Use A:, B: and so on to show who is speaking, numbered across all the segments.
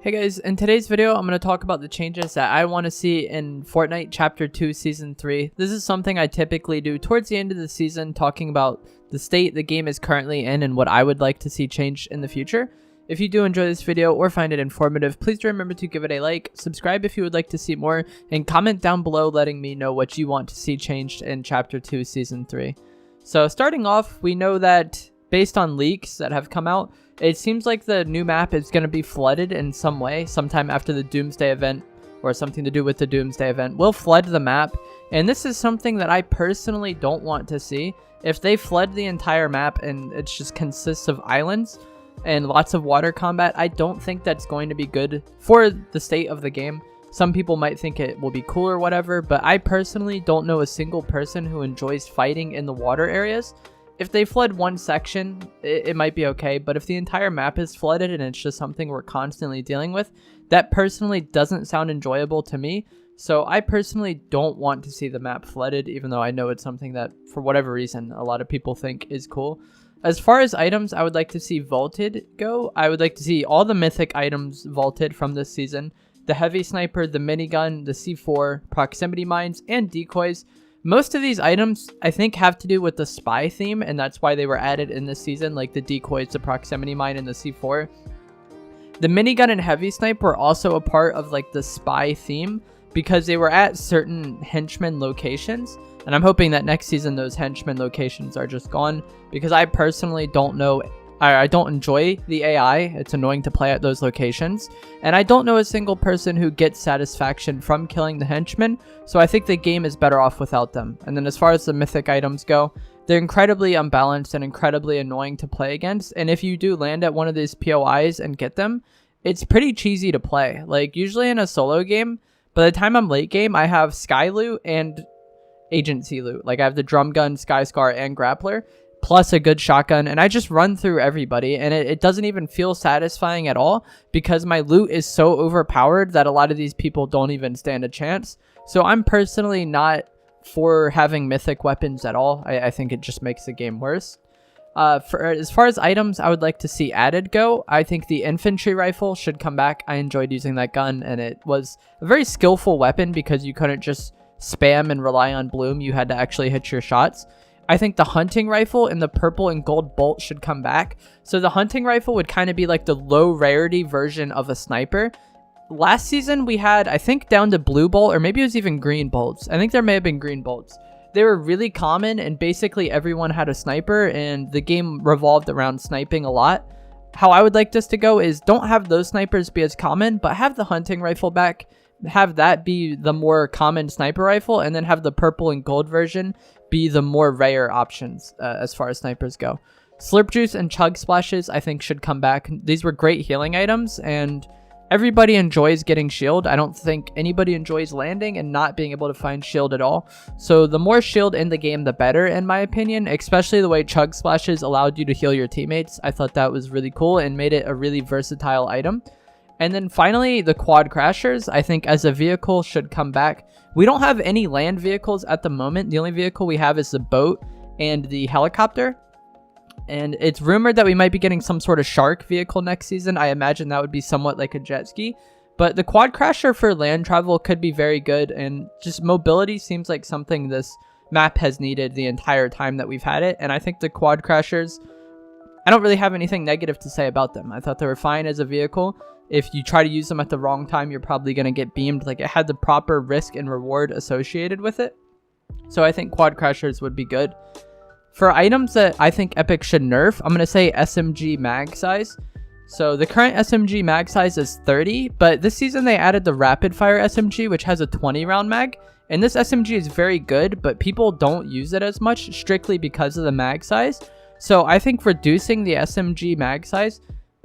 A: Hey guys, in today's video, I'm going to talk about the changes that I want to see in Fortnite Chapter 2 Season 3. This is something I typically do towards the end of the season, talking about the state the game is currently in and what I would like to see changed in the future. If you do enjoy this video or find it informative, please do remember to give it a like, subscribe if you would like to see more, and comment down below letting me know what you want to see changed in Chapter 2 Season 3. So starting off, we know that based on leaks that have come out, it seems like the new map is going to be flooded in some way, sometime after the Doomsday event, or something to do with the Doomsday event will flood the map, and this is something that I personally don't want to see. If they flood the entire map and it just consists of islands and lots of water combat, I don't think that's going to be good for the state of the game. Some people might think it will be cool or whatever, but I personally don't know a single person who enjoys fighting in the water areas. If they flood one section, it might be okay, but if the entire map is flooded and it's just something we're constantly dealing with, that personally doesn't sound enjoyable to me. So I personally don't want to see the map flooded, even though I know it's something that, for whatever reason, a lot of people think is cool. As far as items, I would like to see vaulted go. I would like to see all the mythic items vaulted from this season. The heavy sniper, the minigun, the C4, proximity mines, and decoys. Most of these items, I think, have to do with the spy theme, and that's why they were added in this season, like the decoys, the proximity mine, and the C4. The minigun and heavy snipe were also a part of like the spy theme because they were at certain henchmen locations, and I'm hoping that next season those henchmen locations are just gone, because I personally don't know, I don't enjoy the AI. It's annoying to play at those locations, and I don't know a single person who gets satisfaction from killing the henchmen, so I think the game is better off without them. And then as far as the mythic items go, they're incredibly unbalanced and incredibly annoying to play against, and if you do land at one of these POIs and get them, it's pretty cheesy to play. Like, usually in a solo game, by the time I'm late game, I have sky loot and agency loot. Like, I have the drum gun, sky scar, and grappler, plus a good shotgun, and I just run through everybody, and it doesn't even feel satisfying at all because my loot is so overpowered that a lot of these people don't even stand a chance. So I'm personally not for having mythic weapons at all. I think it just makes the game worse. As far as items I would like to see added go, I think the Infantry Rifle should come back. I enjoyed using that gun, and it was a very skillful weapon because you couldn't just spam and rely on bloom. You had to actually hit your shots. I think the hunting rifle and the purple and gold bolt should come back. So the hunting rifle would kind of be like the low rarity version of a sniper. Last season we had, I think, down to blue bolt, or maybe it was even green bolts. I think there may have been green bolts. They were really common, and basically everyone had a sniper, and the game revolved around sniping a lot. How I would like this to go is don't have those snipers be as common, but have the hunting rifle back. Have that be the more common sniper rifle, and then have the purple and gold version be the more rare options as far as snipers go. Slurp juice and chug splashes I think should come back. These were great healing items, and everybody enjoys getting shield. I don't think anybody enjoys landing and not being able to find shield at all. So the more shield in the game, the better, in my opinion, especially the way chug splashes allowed you to heal your teammates. I thought that was really cool and made it a really versatile item. And then finally, the quad crashers, I think as a vehicle should come back. We don't have any land vehicles at the moment. The only vehicle we have is the boat and the helicopter. And it's rumored that we might be getting some sort of shark vehicle next season. I imagine that would be somewhat like a jet ski. But the quad crasher for land travel could be very good. And just mobility seems like something this map has needed the entire time that we've had it. And I think the quad crashers, I don't really have anything negative to say about them. I thought they were fine as a vehicle. If you try to use them at the wrong time, you're probably going to get beamed. Like, it had the proper risk and reward associated with it. So I think quad crashers would be good. For items that I think Epic should nerf, I'm going to say SMG mag size. So the current SMG mag size is 30, but this season they added the rapid fire SMG, which has a 20 round mag. And this SMG is very good, but people don't use it as much strictly because of the mag size. So I think reducing the SMG mag size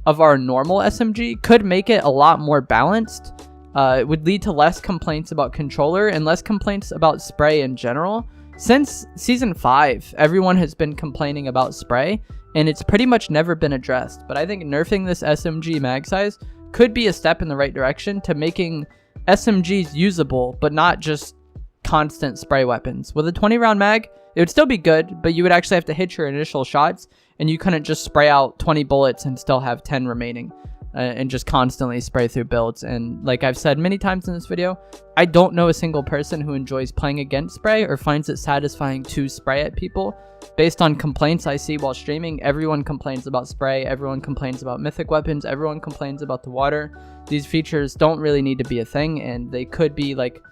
A: of our normal SMG could make it a lot more balanced. It would lead to less complaints about controller and less complaints about spray in general. Since season 5, everyone has been complaining about spray, and it's pretty much never been addressed. But I think nerfing this SMG mag size could be a step in the right direction to making SMGs usable, but not just constant spray weapons. With a 20 round mag, it would still be good, but you would actually have to hit your initial shots, and you couldn't just spray out 20 bullets and still have 10 remaining. and just constantly spray through builds. And like I've said many times in this video, I don't know a single person who enjoys playing against spray or finds it satisfying to spray at people. Based on complaints I see while streaming, everyone complains about spray, everyone complains about mythic weapons, everyone complains about the water. These features don't really need to be a thing, and they could be like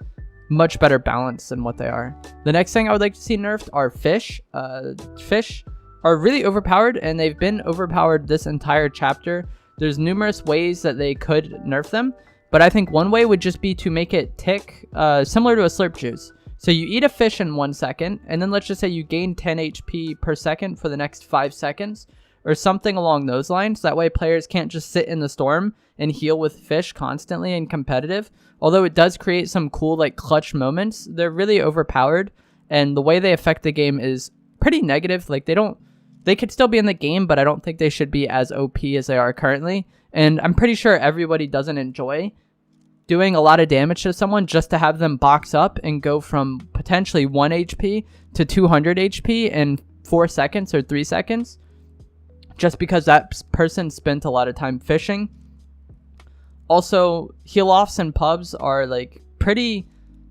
A: much better balanced than what they are. The next thing I would like to see nerfed are fish. Fish are really overpowered, and they've been overpowered this entire chapter. There's numerous ways that they could nerf them, but I think one way would just be to make it tick similar to a slurp juice. So you eat a fish in 1 second, and then let's just say you gain 10 HP per second for the next 5 seconds, or something along those lines. That way players can't just sit in the storm and heal with fish constantly in competitive. Although it does create some cool like clutch moments, they're really overpowered, and the way they affect the game is pretty negative. Like they could still be in the game, but I don't think they should be as OP as they are currently. And I'm pretty sure everybody doesn't enjoy doing a lot of damage to someone just to have them box up and go from potentially 1 HP to 200 HP in 4 seconds or 3 seconds, just because that person spent a lot of time fishing. Also, heal offs and pubs are like pretty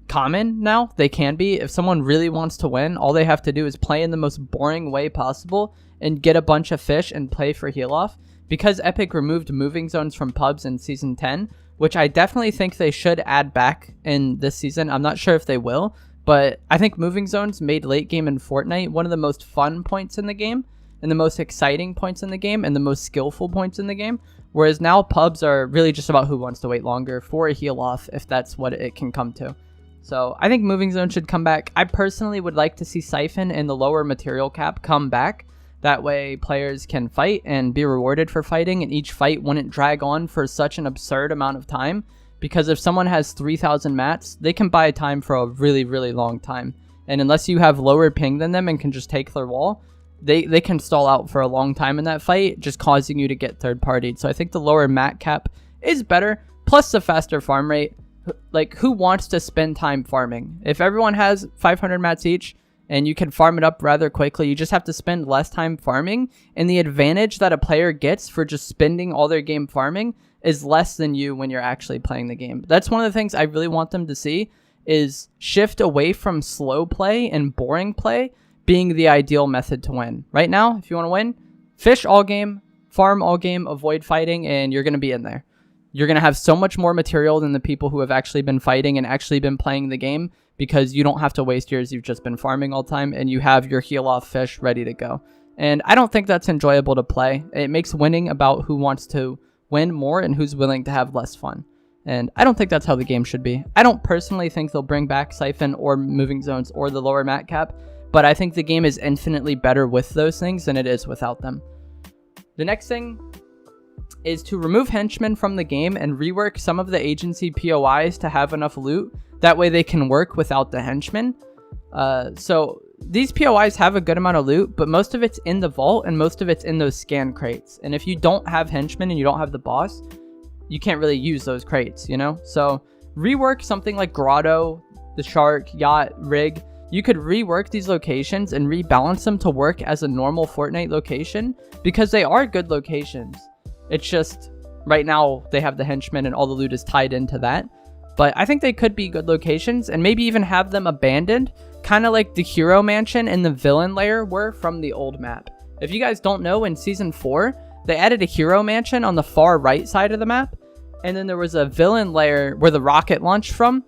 A: common now. They can be. If someone really wants to win, all they have to do is play in the most boring way possible and get a bunch of fish and play for heal off. Because Epic removed moving zones from pubs in Season 10, which I definitely think they should add back in this season. I'm not sure if they will, but I think moving zones made late game in Fortnite one of the most fun points in the game, and the most exciting points in the game, and the most skillful points in the game. Whereas now pubs are really just about who wants to wait longer for a heal off, if that's what it can come to. So I think moving zone should come back. I personally would like to see Siphon and the lower material cap come back. That way players can fight and be rewarded for fighting, and each fight wouldn't drag on for such an absurd amount of time. Because if someone has 3,000 mats, they can buy time for a really, really long time. And unless you have lower ping than them and can just take their wall, they can stall out for a long time in that fight, just causing you to get third-partied. So I think the lower mat cap is better, plus the faster farm rate. Like, who wants to spend time farming? If everyone has 500 mats each, and you can farm it up rather quickly, you just have to spend less time farming, and the advantage that a player gets for just spending all their game farming is less than you when you're actually playing the game. That's one of the things I really want them to see, is shift away from slow play and boring play being the ideal method to win. Right now, if you want to win, fish all game, farm all game, avoid fighting, and you're going to be in there. You're going to have so much more material than the people who have actually been fighting and actually been playing the game, because you don't have to waste yours. You've just been farming all the time, and you have your heal off fish ready to go. And I don't think that's enjoyable to play. It makes winning about who wants to win more and who's willing to have less fun. And I don't think that's how the game should be. I don't personally think they'll bring back Siphon or moving zones or the lower mat cap, but I think the game is infinitely better with those things than it is without them. The next thing is to remove henchmen from the game and rework some of the agency POIs to have enough loot. That way they can work without the henchmen. So these POIs have a good amount of loot, but most of it's in the vault and most of it's in those scan crates. And if you don't have henchmen and you don't have the boss, you can't really use those crates, you know? So rework something like Grotto, the Shark, Yacht, Rig. You could rework these locations and rebalance them to work as a normal Fortnite location, because they are good locations. It's just right now they have the henchmen and all the loot is tied into that. But I think they could be good locations, and maybe even have them abandoned, kind of like the hero mansion and the villain lair were from the old map. If you guys don't know, in Season 4, they added a hero mansion on the far right side of the map, and then there was a villain lair where the rocket launched from,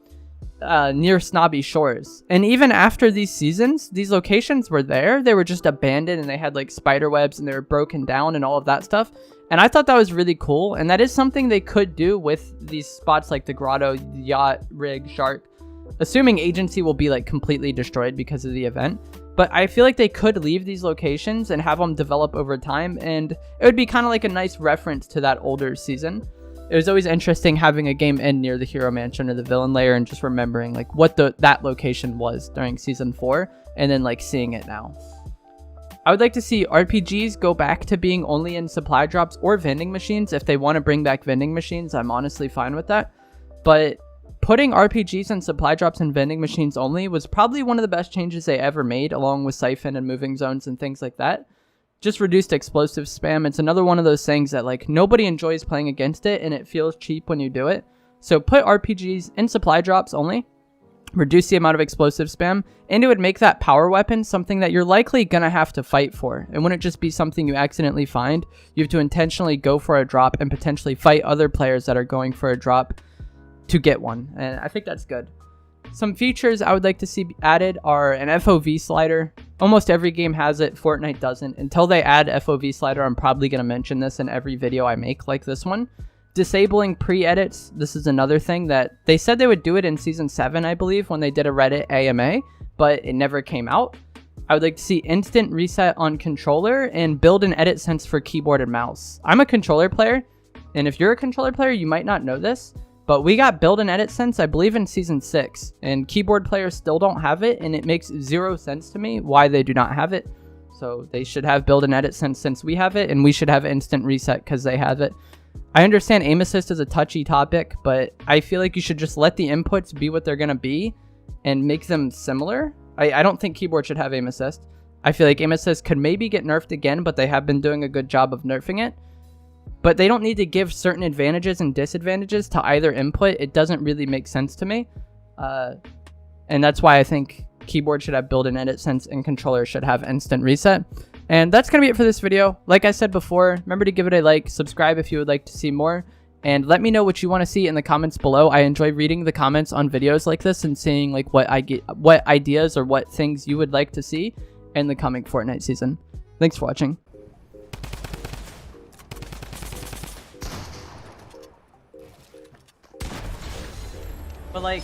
A: near Snobby Shores. And even after these seasons, these locations were there. They were just abandoned, and they had like spider webs, and they were broken down and all of that stuff. And I thought that was really cool, and that is something they could do with these spots like the Grotto, Yacht, Rig, Shark, assuming agency will be like completely destroyed because of the event. But I feel like they could leave these locations and have them develop over time, and it would be kind of like a nice reference to that older season. It was always interesting having a game end near the hero mansion or the villain lair and just remembering like what that location was during Season 4, and then like seeing it now. I would like to see RPGs go back to being only in supply drops or vending machines. If they want to bring back vending machines, I'm honestly fine with that. But putting RPGs in supply drops and vending machines only was probably one of the best changes they ever made, along with Siphon and moving zones and things like that. just reduced explosive spam. It's another one of those things that like nobody enjoys playing against it, and it feels cheap when you do it. So put RPGs in supply drops only, reduce the amount of explosive spam, and it would make that power weapon something that you're likely gonna have to fight for. It wouldn't just be something you accidentally find. You have to intentionally go for a drop and potentially fight other players that are going for a drop to get one, and I think that's good. Some features I would like to see added are an Fov slider. Almost every game has it, Fortnite doesn't. Until they add Fov slider, I'm probably going to mention this in every video I make like this one. Disabling pre-edits, this is another thing that they said they would do it in Season 7, I believe, when they did a Reddit AMA, but it never came out. I would like to see instant reset on controller and build and edit sense for keyboard and mouse. I'm a controller player, and if you're a controller player, you might not know this, but we got build and edit sense, I believe, in Season 6, and keyboard players still don't have it, and it makes 0 sense to me why they do not have it. So they should have build and edit sense since we have it, and we should have instant reset because they have it. I understand aim assist is a touchy topic, but I feel like you should just let the inputs be what they're going to be and make them similar. I don't think keyboard should have aim assist. I feel like aim assist could maybe get nerfed again, but they have been doing a good job of nerfing it. But they don't need to give certain advantages and disadvantages to either input. It doesn't really make sense to me. And that's why I think keyboard should have build and edit sense and controller should have instant reset. And that's going to be it for this video. Like I said before, remember to give it a like, subscribe if you would like to see more, and let me know what you want to see in the comments below. I enjoy reading the comments on videos like this and seeing like what ideas or what things you would like to see in the coming Fortnite season. Thanks for watching. But like